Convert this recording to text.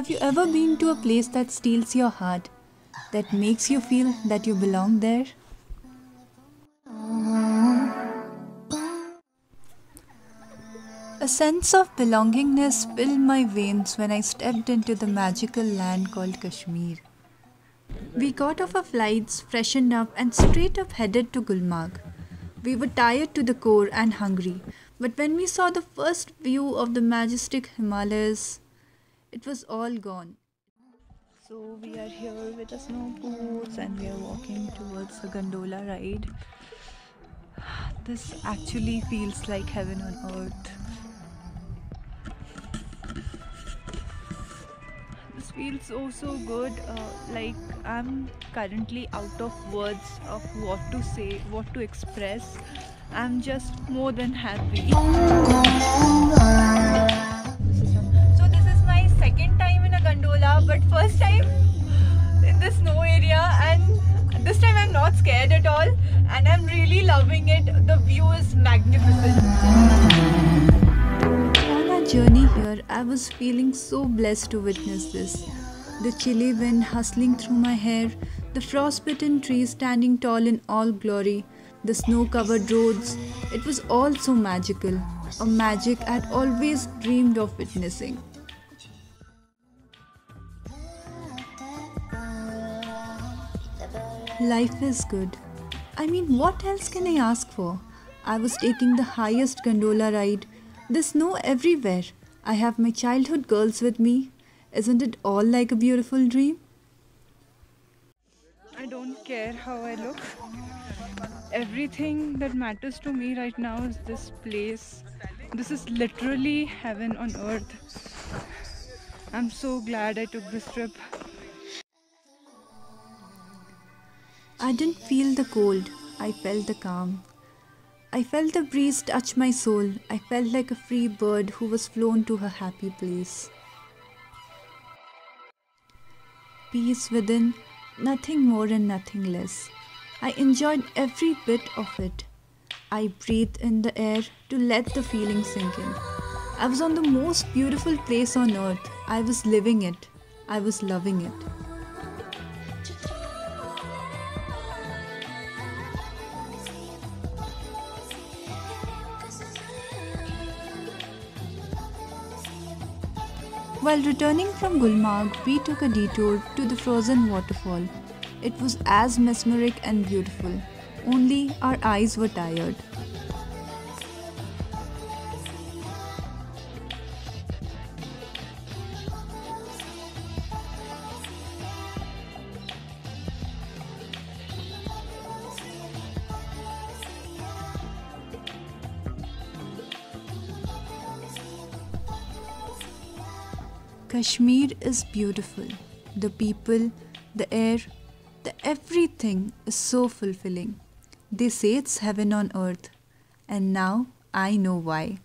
Have you ever been to a place that steals your heart, that makes you feel that you belong there? A sense of belongingness filled my veins when I stepped into the magical land called Kashmir. We got off our flights, freshened up, and straight up headed to Gulmarg. We were tired to the core and hungry, but when we saw the first view of the majestic Himalayas, it was all gone. So we are here with the snow boots and we are walking towards the Gandola ride. This actually feels like heaven on earth. This feels so good. Like I'm currently out of words of what to say, what to express. I'm just more than happy. So this is my second time in a gondola, but first time in the snow area, and this time I'm not scared at all and I'm really loving it. The view is magnificent. On our journey here, I was feeling so blessed to witness this. The chilly wind hustling through my hair, the frostbitten trees standing tall in all glory, the snow-covered roads. It was all so magical, a magic I'd always dreamed of witnessing. Life is good. I mean, what else can I ask for? I was taking the highest gondola ride. There's snow everywhere. I have my childhood girls with me. Isn't it all like a beautiful dream? I don't care how I look. Everything that matters to me right now is this place. This is literally heaven on earth. I'm so glad I took this trip. I didn't feel the cold. I felt the calm. I felt the breeze touch my soul. I felt like a free bird who was flown to her happy place. Peace within, nothing more and nothing less. I enjoyed every bit of it. I breathed in the air to let the feeling sink in. I was on the most beautiful place on earth. I was living it. I was loving it. While returning from Gulmarg, we took a detour to the frozen waterfall. It was as mesmeric and beautiful, only our eyes were tired. Kashmir is beautiful. The people, the air, the everything is so fulfilling. They say it's heaven on earth, and now I know why.